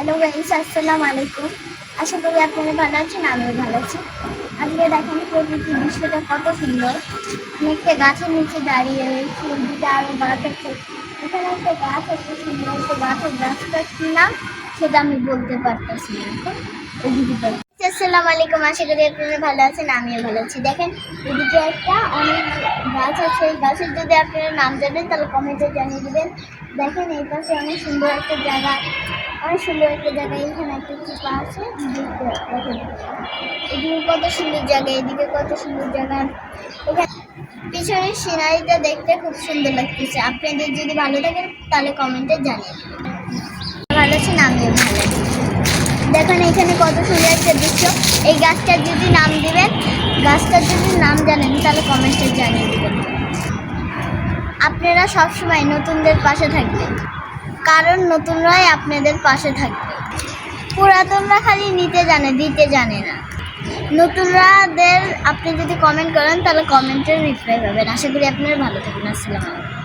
Hello guys, আসসালামু আলাইকুম। আশা করি আপনারা ভালো আছেন, আমিও ভালো আছি। আজকে দেখেন প্রকৃতির দৃশ্যটা কত সুন্দর। আমি একটা গাছের নিচে দাঁড়িয়ে রয়েছি, এদিকে আরও গাছ আছে। এখানে একটা গাছ আছে, সুন্দর একটা গাছের গাছটা কি নাম সেটা আমি বলতে পারতেছি না এখন। এদিকে আসসালামু আলাইকুম, আশা করি আপনারা ভালো আছেন, আমিও ভালো আছি। দেখেন এদিকে একটা অনেক গাছ আছে, এই গাছের যদি আপনারা নাম জানেন তাহলে কমেন্টে জানিয়ে দেবেন। দেখেন এই পাশে অনেক সুন্দর একটা জায়গা, অনেক সুন্দর একটা জায়গা। এখানে একটা চিপা আছে, দেখেন এদিকে কত সুন্দর জায়গা, এদিকে কত সুন্দর জায়গা। এখানে পিছনের সিনারিটা দেখতে খুব সুন্দর লাগতেছে। আপনাদের যদি ভালো থাকে তাহলে কমেন্টে জানিয়ে দেবেন। ভালো আছেন, আমিও ভালো আছি। দেখেন এখানে কত সুন্দর একটা দৃশ্য। এই গাছটার যদি নাম দিবেন, গাছটার যদি নাম জানেন তাহলে কমেন্টে জানিয়ে দেবেন। আপনারা সবসময় নতুনদের পাশে থাকবেন, কারণ নতুনরাই আপনাদের পাশে থাকবে। পুরাতনরা খালি নিতে জানে, দিতে জানে না। নতুনরাদের আপনি যদি কমেন্ট করেন তাহলে কমেন্টের রিপ্লাই পাবেন। আশা করি আপনারা ভালো থাকবেন। আসসালামু আলাইকুম।